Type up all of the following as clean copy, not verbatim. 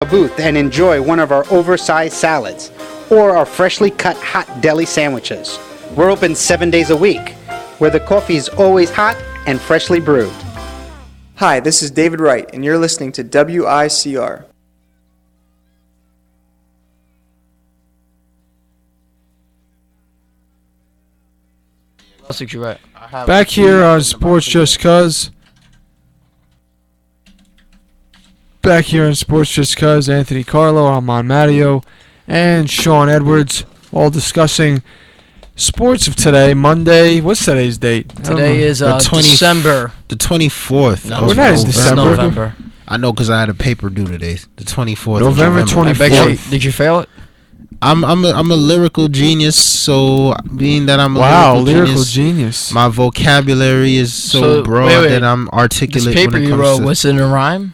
a booth and enjoy one of our oversized salads or our freshly cut hot deli sandwiches. We're open 7 days a week, where the coffee is always hot and freshly brewed. Hi, this is David Wright, and you're listening to WICR. Back here on Sports Just Cuz. Anthony Carlo, Armand, Madeo, and Sean Edwards, all discussing sports of today, Monday. What's today's date? Today is December. The 24th. No, that is December. November. I know because I had a paper due today. The 24th. November 24th. Did you fail it? I'm a lyrical genius, so being that I'm a lyrical genius, my vocabulary is so broad that I'm articulate. This paper when it you comes wrote, to, was it in a rhyme?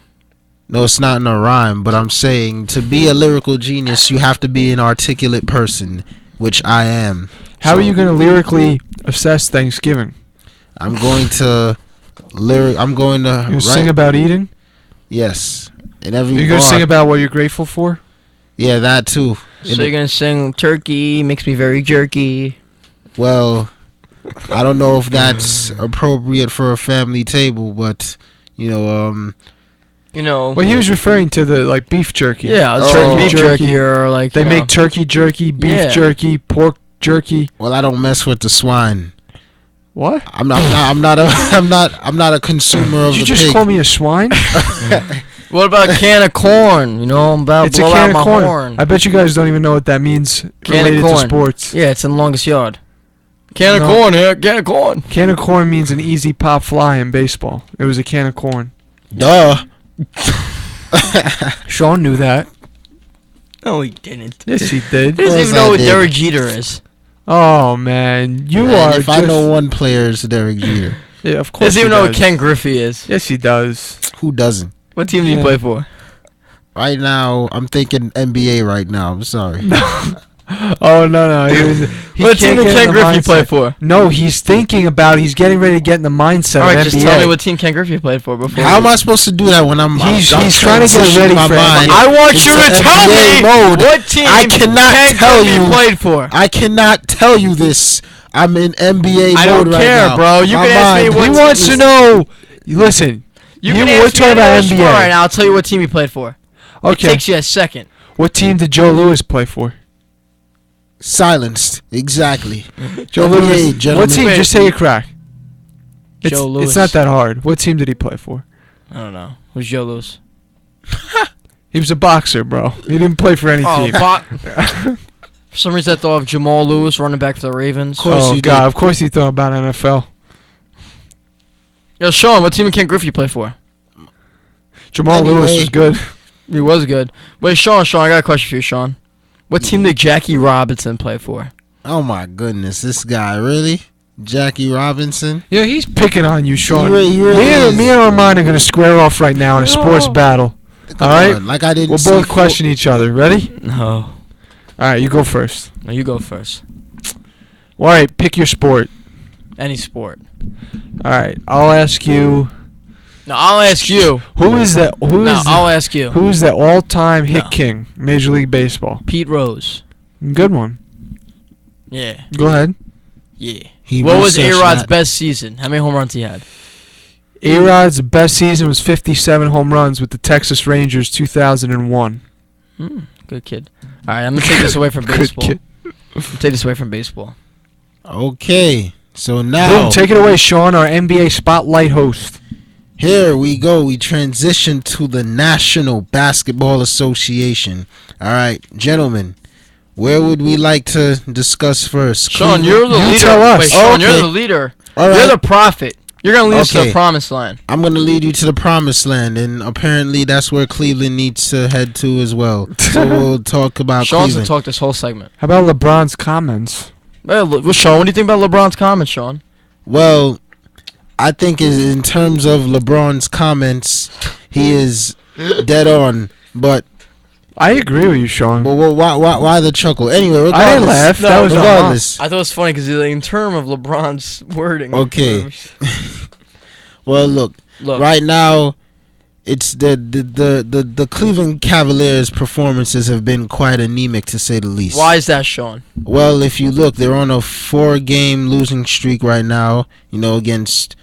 No, it's not in a rhyme, but I'm saying to be a lyrical genius, you have to be an articulate person, which I am. How are you going to lyrically assess Thanksgiving? I'm going to sing about eating? Yes. In every You're going to sing about what you're grateful for? Yeah, that too. So you're going to sing turkey, makes me very jerky. Well, I don't know if that's appropriate for a family table, but, Well, he was referring to the, beef jerky. Yeah, beef jerky or They make turkey jerky, beef jerky, pork jerky. Well, I don't mess with the swine. What? I'm not a consumer of the pig. Did you just call me a swine? What about a can of corn? I'm about it's to blow a can out of my corn. horn. I bet you guys don't even know what that means related to sports. Yeah, it's in the longest yard. Can of corn here, can of corn. Can of corn means an easy pop fly in baseball. It was a can of corn. Duh. Sean knew that. No, he didn't. Yes, he did. He doesn't even know what Derek Jeter is. Oh, man. If I know one player, it's Derek Jeter. Yeah, of course. He doesn't even know what Ken Griffey is. Yes, he does. Who doesn't? What team do you play for? Right now, I'm thinking NBA right now. I'm sorry. Oh, no. What team did Ken Griffey play for? No, he's thinking about he's getting ready to get in the mindset of NBA. Just tell me what team Ken Griffey played for before. How am I supposed to do that when I'm He's trying to get ready for mind? I want you to tell me what team Ken Griffey played for. I cannot tell you this. I'm in NBA mode right now. I don't care, bro. You can ask me what he wants to know. Listen. We're talking about NBA right now. I'll tell you what team he played for. Okay. It takes you a second. What team did Joe Louis play for? Silenced. Exactly. Joe Louis. What team? Just take a crack. Joe Louis. It's not that hard. What team did he play for? I don't know. Who's Joe Louis? He was a boxer, bro. He didn't play for any team. For some reason, I thought of Jamal Lewis running back for the Ravens. Of course he thought about NFL. Yo, Sean, what team did Ken Griffey play for? Jamal Lewis was good. He was good. Wait, Sean, I got a question for you, Sean. What team did Jackie Robinson play for? Oh, my goodness. This guy, really? Jackie Robinson? Yeah, he's picking on you, Sean. He really me and Armand are going to square off right now in a sports battle. All right? Like I didn't We'll both question each other. Ready? No. All right, you go first. No, you go first. All right, pick your sport. Any sport. All right, I'll ask you. No, I'll ask you. I'll ask you. Who's the all-time hit king, Major League Baseball? Pete Rose. Good one. Yeah. Go ahead. Yeah. What was A-Rod's best season? How many home runs he had? A-Rod's best season was 57 home runs with the Texas Rangers, 2001. Good kid. All right, I'm going to take this away from baseball. Take this away from baseball. Okay. So now. Boom, take it away, Sean, our NBA Spotlight host. Here we go. We transition to the National Basketball Association. All right, gentlemen, where would we like to discuss first? Sean, you're the leader. Tell us. Wait, Sean, you're the leader. All right. You're the prophet. You're going to lead us to the promised land. I'm going to lead you to the promised land, and apparently that's where Cleveland needs to head to as well. So we'll talk about Sean's Cleveland. to talk this whole segment. How about LeBron's comments? Well, Sean, what do you think about LeBron's comments, Sean? Well, I think in terms of LeBron's comments, he is dead on, but I agree with you, Sean. But why the chuckle? Anyway, regardless. I didn't laugh. No, that was regardless. I thought it was funny because in terms of LeBron's wording. Okay. Well, look. Right now, it's the Cleveland Cavaliers' performances have been quite anemic, to say the least. Why is that, Sean? Well, if you look, they're on a 4-game losing streak right now. Against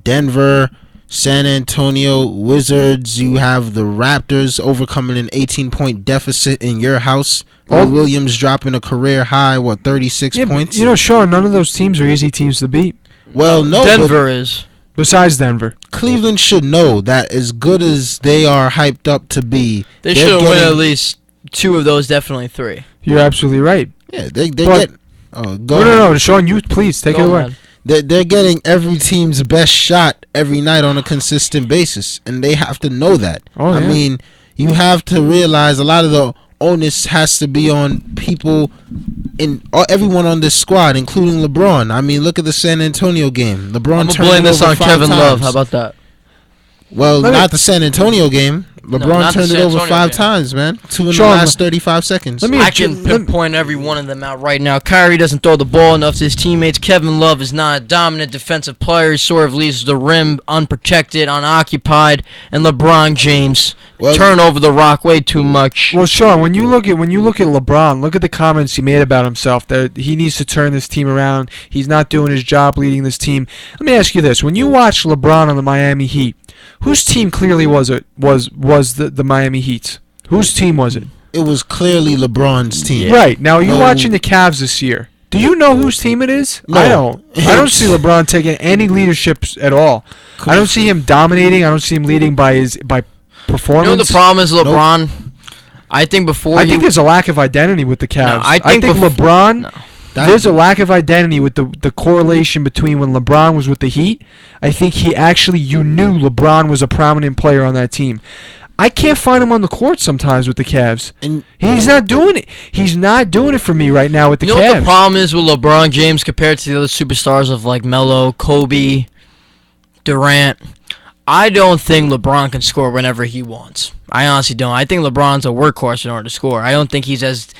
Denver, San Antonio, Wizards. You have the Raptors overcoming an 18-point deficit in your house. Williams dropping a career high, 36 points? Sean, none of those teams are easy teams to beat. Well, no. Denver is. Besides Denver. Cleveland should know that as good as they are hyped up to be, They should win at least 2 of those, definitely 3. You're absolutely right. Yeah, they get... Oh, go No, Sean, you please take it away. They're getting every team's best shot every night on a consistent basis, and they have to know that. I mean, you have to realize a lot of the onus has to be on people everyone on this squad, including LeBron. I mean, look at the San Antonio game. LeBron turned blame it this over on 5 Kevin times. Love. How about that? Well, not the San Antonio game. LeBron not the turned it San over Antonio 5 game. times, man. 2 in the Sean, last 35 seconds. I can pinpoint every one of them out right now. Kyrie doesn't throw the ball enough to his teammates. Kevin Love is not a dominant defensive player. He sort of leaves the rim unprotected, unoccupied. And LeBron James turn over the rock way too much. Well, Sean, when you look at LeBron, look at the comments he made about himself that he needs to turn this team around. He's not doing his job leading this team. Let me ask you this: when you watch LeBron on the Miami Heat, whose team clearly was the Miami Heat's? Whose team was it? It was clearly LeBron's team. Right. Now, you watching the Cavs this year. Do you know whose team it is? No. I don't. I don't see LeBron taking any leadership at all. I don't see him dominating. I don't see him leading by performance. You know the problem is LeBron? Nope. I think there's a lack of identity with the Cavs. No, I think LeBron... No. There's a lack of identity with the correlation between when LeBron was with the Heat. I think you knew LeBron was a prominent player on that team. I can't find him on the court sometimes with the Cavs. And he's not doing it. He's not doing it for me right now with the Cavs. You know what the problem is with LeBron James compared to the other superstars of like Melo, Kobe, Durant? I don't think LeBron can score whenever he wants. I honestly don't. I think LeBron's a workhorse in order to score. I don't think he's as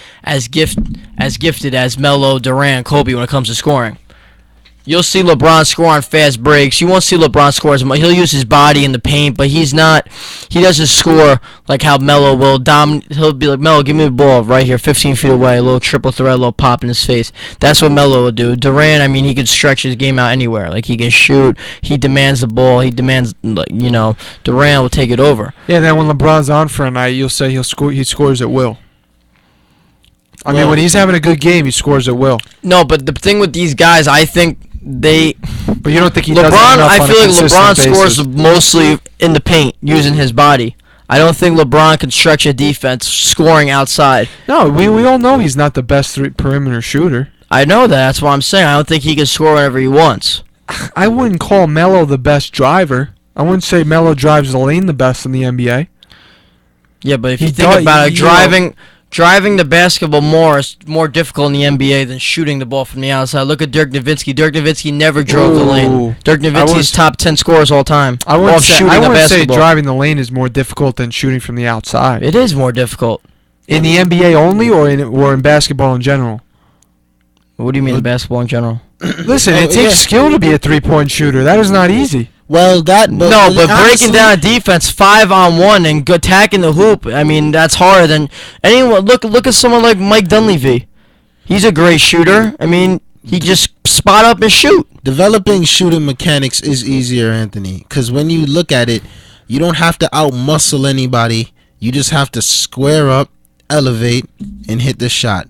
gifted as Melo, Durant, Kobe when it comes to scoring. You'll see LeBron score on fast breaks. You won't see LeBron score as much. He'll use his body in the paint, but he doesn't score like how Melo will. He'll be like, Melo, give me the ball right here, 15 feet away, a little triple threat, a little pop in his face. That's what Melo will do. Durant, I mean, he could stretch his game out anywhere. Like, he can shoot. He demands the ball. Durant will take it over. Yeah, then when LeBron's on for a night, you'll say he scores at will. I mean, when he's having a good game, he scores at will. No, but the thing with these guys, I think But you don't think he LeBron, does that enough I on feel a like LeBron consistent basis? scores mostly in the paint, using his body. I don't think LeBron can stretch a defense scoring outside. No, we all know he's not the best perimeter shooter. I know that. That's what I'm saying. I don't think he can score whenever he wants. I wouldn't call Melo the best driver. I wouldn't say Melo drives the lane the best in the NBA. Yeah, but if you think about it, driving the basketball is more difficult in the NBA than shooting the ball from the outside. Look at Dirk Nowitzki. Dirk Nowitzki never drove the lane. Dirk Nowitzki's top 10 scorers all time. I wouldn't say driving the lane is more difficult than shooting from the outside. It is more difficult. In the NBA only, or in basketball in general? What do you mean in basketball in general? Listen, it takes skill to be a three-point shooter. That is not easy. Well, but breaking down a defense 5-on-1 and attacking the hoop, I mean, that's harder than anyone. Look at someone like Mike Dunleavy. He's a great shooter. I mean, he just spot up and shoot. Developing shooting mechanics is easier, Anthony, because when you look at it, you don't have to out-muscle anybody. You just have to square up, elevate, and hit the shot.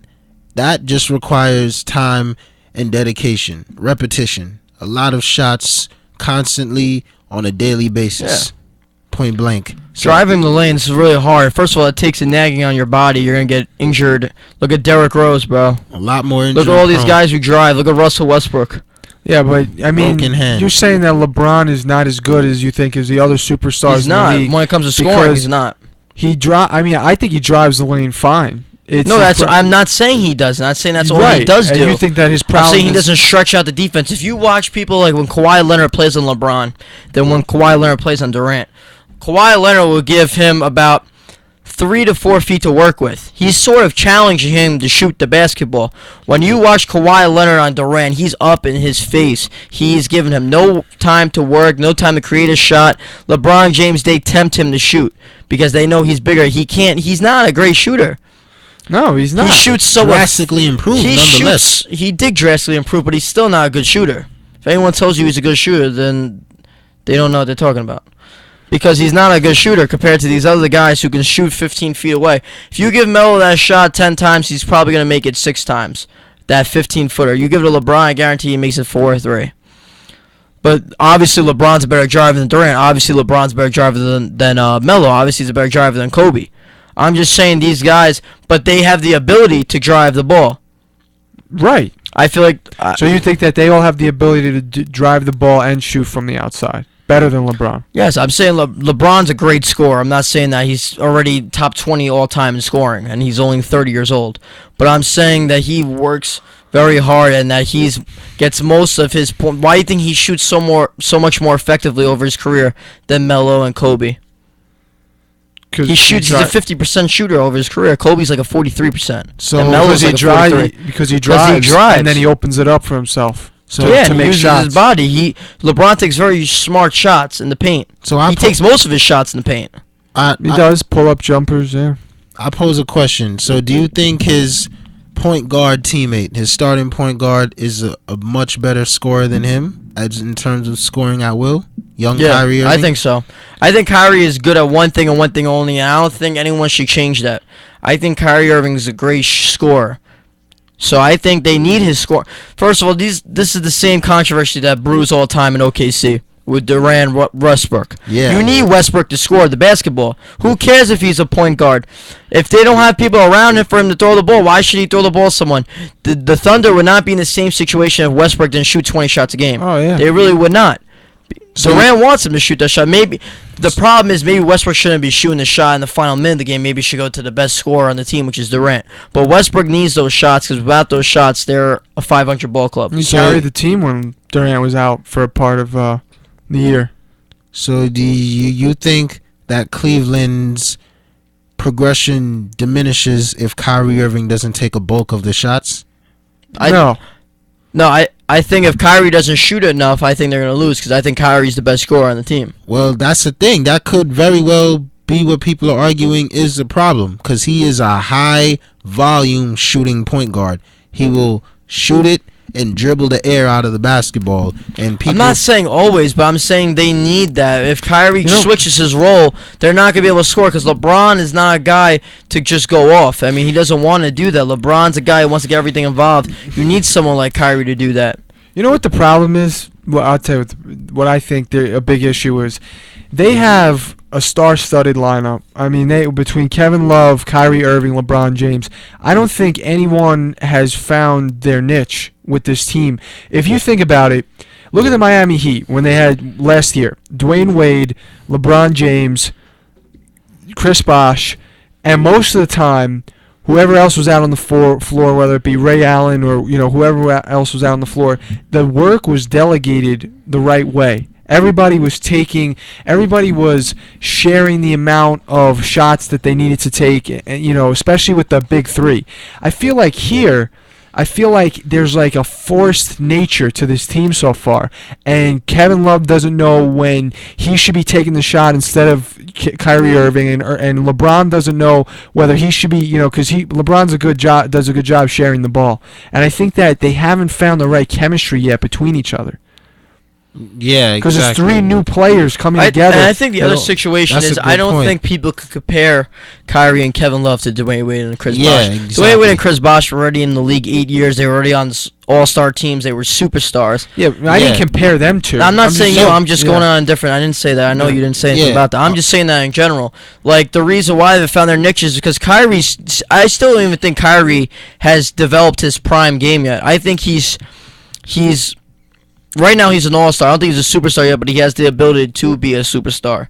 That just requires time and dedication, repetition, a lot of shots constantly on a daily basis. Point blank. Driving the lanes is really hard. First of all, it takes a nagging on your body. You're going to get injured. Look at Derrick Rose, bro. A lot more injured. Look at all these guys who drive. Look at Russell Westbrook. Yeah, but, I mean, you're saying that LeBron is not as good as you think as the other superstars he's not. in the league. When it comes to scoring, he's not. I think he drives the lane fine. I'm not saying he doesn't. I'm not saying that's all he does do. And you think that his I'm saying he doesn't stretch out the defense. If you watch people like when Kawhi Leonard plays on LeBron, then when Kawhi Leonard plays on Durant, Kawhi Leonard will give him about 3 to 4 feet to work with. He's sort of challenging him to shoot the basketball. When you watch Kawhi Leonard on Durant, he's up in his face. He's giving him no time to work, no time to create a shot. LeBron James, they tempt him to shoot because they know he's bigger. He's not a great shooter. No, he's not. He shoots so drastically improved, nonetheless. He did drastically improve, but he's still not a good shooter. If anyone tells you he's a good shooter, then they don't know what they're talking about. Because he's not a good shooter compared to these other guys who can shoot 15 feet away. If you give Melo that shot 10 times, he's probably going to make it 6 times. That 15-footer. You give it to LeBron, I guarantee he makes it 4 or 3. But obviously LeBron's a better driver than Durant. Obviously LeBron's a better driver than Melo. Obviously he's a better driver than Kobe. I'm just saying these guys, but they have the ability to drive the ball. Right. I feel like... so you think that they all have the ability to drive the ball and shoot from the outside? Better than LeBron. Yes, I'm saying LeBron's a great scorer. I'm not saying that he's already top 20 all-time in scoring, and he's only 30 years old. But I'm saying that he works very hard and that gets most of his point. Why do you think he shoots so much more effectively over his career than Melo and Kobe? He's a 50% shooter over his career. Kobe's like a 43%. So and Melo's like because he drives, and then he opens it up for himself. So to make shots. His body. LeBron takes very smart shots in the paint. So he takes most of his shots in the paint. He does pull up jumpers. Yeah. I pose a question. So do you think his point guard teammate, his starting point guard, is a much better scorer than him as in terms of scoring at will? Kyrie Irving? I think so. I think Kyrie is good at one thing and one thing only, and I don't think anyone should change that. I think Kyrie Irving is a great scorer. So I think they need his score. First of all, this is the same controversy that brews all the time in OKC with Durant, Westbrook. Yeah. You need Westbrook to score the basketball. Who cares if he's a point guard? If they don't have people around him for him to throw the ball, why should he throw the ball to someone? The Thunder would not be in the same situation if Westbrook didn't shoot 20 shots a game. Oh, yeah. They really would not. Durant wants him to shoot that shot. Maybe the problem is maybe Westbrook shouldn't be shooting the shot in the final minute of the game. Maybe he should go to the best scorer on the team, which is Durant. But Westbrook needs those shots because without those shots, they're a 500 ball club. He carried the team when Durant was out for a part of the year. So do you think that Cleveland's progression diminishes if Kyrie Irving doesn't take a bulk of the shots? No, I think if Kyrie doesn't shoot enough, I think they're going to lose because I think Kyrie's the best scorer on the team. Well, that's the thing. That could very well be what people are arguing is the problem because he is a high-volume shooting point guard. He will shoot it and dribble the air out of the basketball. And people. I'm not saying always, but I'm saying they need that. If Kyrie switches his role, they're not going to be able to score because LeBron is not a guy to just go off. I mean, he doesn't want to do that. LeBron's a guy who wants to get everything involved. You need someone like Kyrie to do that. You know what the problem is? Well, I'll tell you what I think a big issue is. They have a star-studded lineup. I mean, between Kevin Love, Kyrie Irving, LeBron James, I don't think anyone has found their niche with this team. If you think about it, look at the Miami Heat when they had last year. Dwayne Wade, LeBron James, Chris Bosh, and most of the time, whoever else was out on the floor, whether it be Ray Allen or whoever else was out on the floor, the work was delegated the right way. Everybody was sharing the amount of shots that they needed to take, especially with the big three. I feel like there's like a forced nature to this team so far, and Kevin Love doesn't know when he should be taking the shot instead of Kyrie Irving, and LeBron doesn't know whether he should be, because LeBron's does a good job sharing the ball, and I think that they haven't found the right chemistry yet between each other. Yeah, exactly. Because it's 3 new players coming together. And I think the other situation is I don't think people could compare Kyrie and Kevin Love to Dwayne Wade and Chris Bosh. Exactly. Dwayne Wade and Chris Bosh were already in the league 8 years. They were already on all-star teams. They were superstars. Yeah, I didn't compare them to. I'm not saying I'm just going on different. I didn't say that. I know you didn't say anything about that. I'm just saying that in general. Like, the reason why they found their niches is because I still don't even think Kyrie has developed his prime game yet. I think he's right now he's an all-star. I don't think he's a superstar yet, but he has the ability to be a superstar.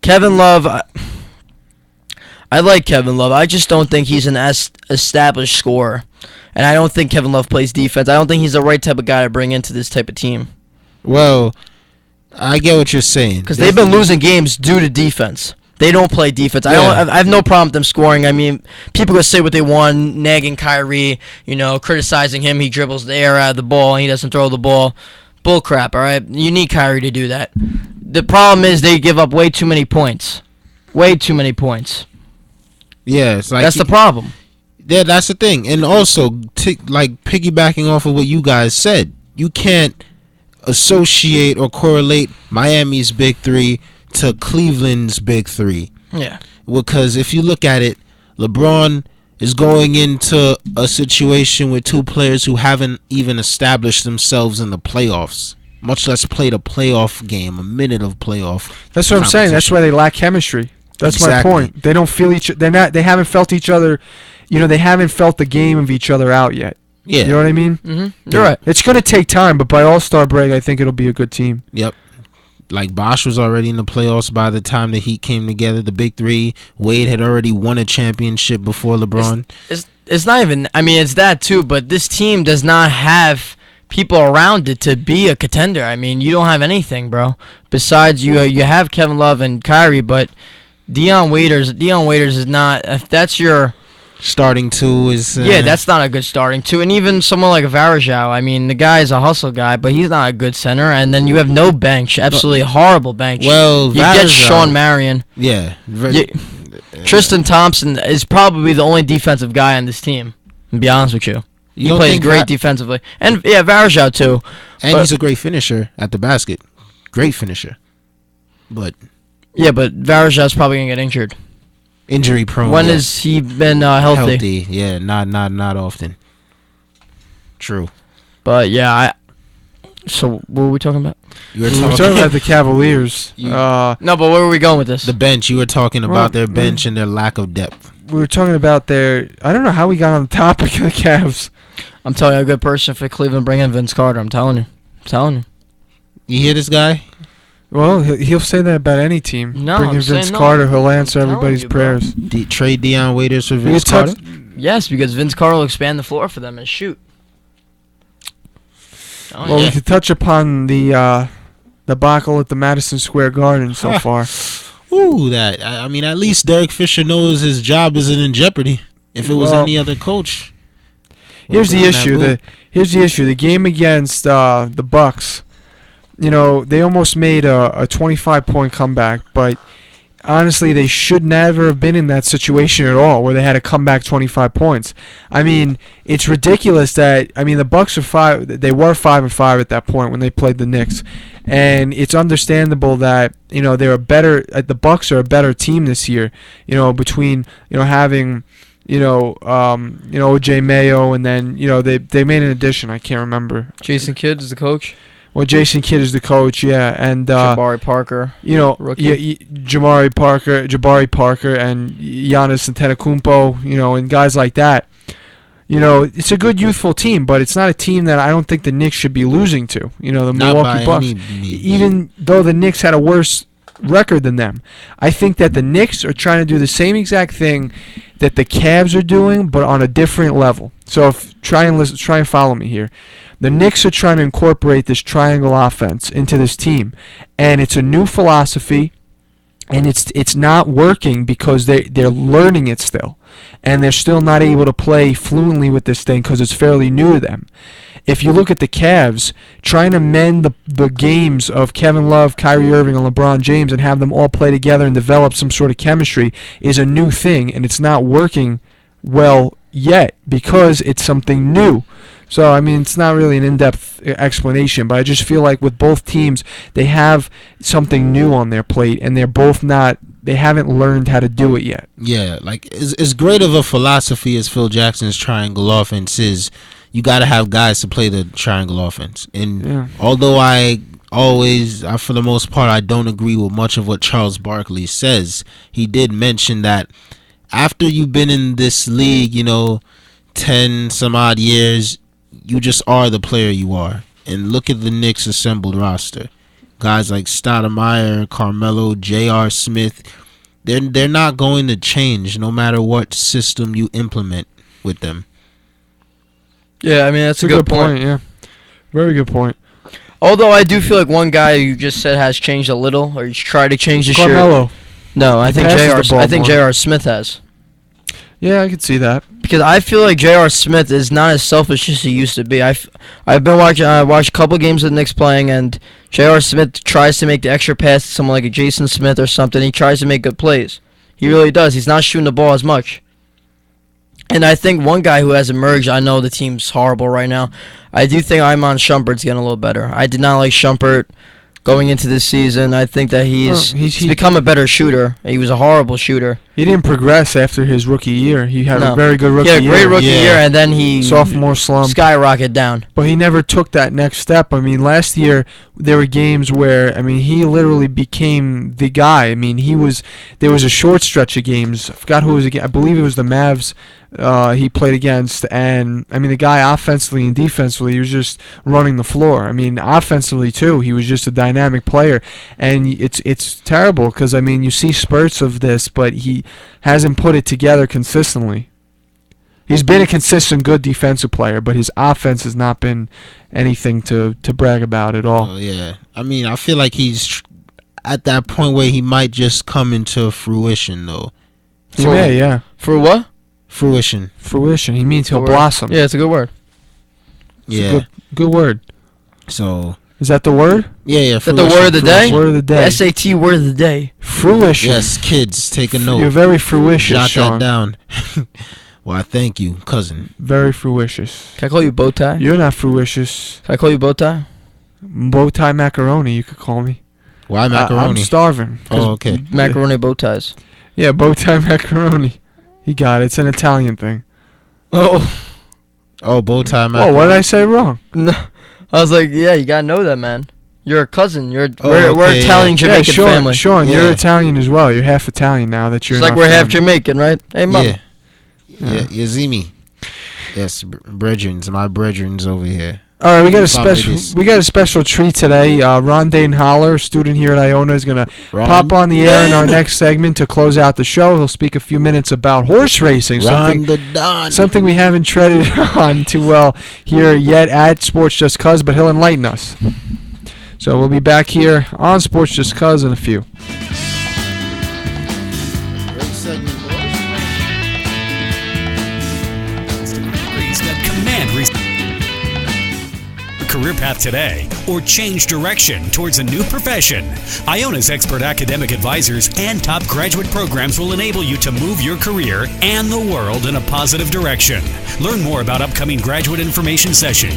Kevin Love, I like Kevin Love. I just don't think he's an established scorer. And I don't think Kevin Love plays defense. I don't think he's the right type of guy to bring into this type of team. Well, I get what you're saying. Because they've been losing games due to defense. They don't play defense. I have no problem with them scoring. I mean, people can say what they want, nagging Kyrie, criticizing him. He dribbles the air out of the ball and he doesn't throw the ball. Bull crap, all right? You need Kyrie to do that. The problem is they give up way too many points. Way too many points. Yeah, it's like that's the problem. Yeah, that's the thing. And also, piggybacking off of what you guys said, you can't associate or correlate Miami's big three to Cleveland's big three. Yeah. Because if you look at it, LeBron is going into a situation with two players who haven't even established themselves in the playoffs, much less played a playoff game, a minute of playoff. That's what I'm saying. That's why they lack chemistry. That's exactly. my point. They don't feel each. They haven't felt each other. They haven't felt the game of each other out yet. Yeah. You know what I mean? Mm-hmm. You're right. It's going to take time, but by All-Star break, I think it'll be a good team. Yep. Like Bosch was already in the playoffs by the time the Heat came together. The big three. Wade had already won a championship before LeBron. It's not even. I mean, it's that too. But this team does not have people around it to be a contender. I mean, you don't have anything, bro. Besides, you have Kevin Love and Kyrie, but Dion Waiters is not. If that's your starting two is that's not a good starting two. And even someone like Varejao, I mean, the guy is a hustle guy, but he's not a good center. And then you have no bench, absolutely horrible bench. Well, you get Sean Marion. Yeah. Tristan Thompson is probably the only defensive guy on this team, to be honest with you. He plays great defensively. And Varejao too. And he's a great finisher at the basket. Great finisher. But Varejao's probably gonna get injured. Injury prone. When has he been healthy? Yeah, not often. True. But so what were we talking about? We were talking about the Cavaliers. No, but where were we going with this? The bench. You were talking about their bench and their lack of depth. We were talking about I don't know how we got on the topic of the Cavs. I'm telling you, a good person for Cleveland. Bring in Vince Carter. I'm telling you. You hear this guy? Well, he'll say that about any team. No, Bring in Vince Carter. He'll answer everybody's prayers. Trade Dion Waiters for Vince Carter? Yes, because Vince Carter will expand the floor for them and shoot. We could touch upon the debacle at the Madison Square Garden so far. Ooh, that. I mean, at least Derek Fisher knows his job isn't in jeopardy. If it was any other coach. Here's the issue. The game against the Bucks, they almost made a 25-point comeback, but honestly, they should never have been in that situation at all, where they had to come back 25 points. I mean, it's ridiculous that the Bucks are They were 5-5 at that point when they played the Knicks, and it's understandable that they're a better. The Bucks are a better team this year. Between having. OJ Mayo, and then they made an addition. I can't remember. Jason Kidd is the coach. Well, Jason Kidd is the coach, yeah, and Jabari Parker, Jabari Parker, and Giannis Antetokounmpo, and guys like that. It's a good youthful team, but it's not a team that I don't think the Knicks should be losing to. The Milwaukee Bucks, even though the Knicks had a worse record than them. I think that the Knicks are trying to do the same exact thing that the Cavs are doing, but on a different level. So try and follow me here. The Knicks are trying to incorporate this triangle offense into this team, and it's a new philosophy, and it's not working because they're learning it still, and they're still not able to play fluently with this thing because it's fairly new to them. If you look at the Cavs, trying to mend the games of Kevin Love, Kyrie Irving, and LeBron James and have them all play together and develop some sort of chemistry is a new thing, and it's not working well yet because it's something new. So, it's not really an in-depth explanation, but I just feel like with both teams, they have something new on their plate, and they haven't learned how to do it yet. Yeah, like as great of a philosophy as Phil Jackson's triangle offense is, you got to have guys to play the triangle offense. And although for the most part, I don't agree with much of what Charles Barkley says, he did mention that after you've been in this league, 10 some odd years, you just are the player you are. And look at the Knicks assembled roster. Guys like Stoudemire, Carmelo, J.R. Smith, they're not going to change no matter what system you implement with them. Yeah, that's a good point. Yeah, very good point. Although I do feel like one guy you just said has changed a little, or he's tried to change this year. Carmelo. No, I He think passes the ball more. J.R. Smith has. Yeah, I could see that. Because I feel like J.R. Smith is not as selfish as he used to be. I've been watching. I watched a couple games of the Knicks playing, and J.R. Smith tries to make the extra pass to someone like a Jason Smith or something. He tries to make good plays. He really does. He's not shooting the ball as much. And I think one guy who has emerged, I know the team's horrible right now. I do think Iman Shumpert's getting a little better. I did not like Shumpert going into this season. I think that he's become a better shooter. He was a horrible shooter. He didn't progress after his rookie year. He had No. a very good rookie He year. had a great rookie year, and then he Sophomore slump. skyrocketed down. But he never took that next step. I mean, last year there were games where, I mean, he literally became the guy. I mean, there was a short stretch of games. I forgot who it was again. I believe it was the Mavs he played against. And, I mean, the guy offensively and defensively, he was just running the floor. I mean, offensively, too, he was just a dynamic player. And it's terrible because, I mean, you see spurts of this, but he hasn't put it together consistently. He's been a consistent, good defensive player, but his offense has not been anything to brag about at all. Oh, yeah. I mean, I feel like he's at that point where he might just come into fruition, though. He may, yeah. For what? Fruition. Fruition. He means he'll Good word. blossom. Yeah, it's a good word. It's a Yeah. good word. So, Is that the word? yeah. Is that the fruition. word of the day? Word of the The day. SAT word of the day. Fruition. Yes, kids, take a note. You're very fruitious, Jot Sean. that down. Well, I thank you, cousin. Very fruitious. Can I call you Bowtie? You're not fruitious. Can I call you Bowtie? Bowtie macaroni, you could call me. Why macaroni? I'm starving. Oh, okay. Macaroni bow ties. Yeah, bowtie macaroni. He got it. It's an Italian thing. Oh. Oh, bow tie Oh, macaroni. what did I say wrong? No. I was like, yeah, you gotta know that, man. You're a cousin. We're okay, Italian yeah. Yeah, Jamaican Sean, family. Sean, you're Yeah. Italian as well. You're half Italian now that you're It's like not we're half family. Jamaican, right? Hey, mom. Yeah. Yeah, you see me. Yes, brethrens, my brethrens over here. All right, we got a Family special treat today. Ron Dane Holler, student here at Iona, is gonna Ron pop on the air in our next segment to close out the show. He'll speak a few minutes about horse racing, Ron the Don. something we haven't treaded on too well here yet at Sports Just Cuz, but he'll enlighten us. So we'll be back here on Sports Just Cuz in a few. Great segment, boys. Degrees that command career path today or change direction towards a new profession. Iona's expert academic advisors and top graduate programs will enable you to move your career and the world in a positive direction. Learn more about upcoming graduate information sessions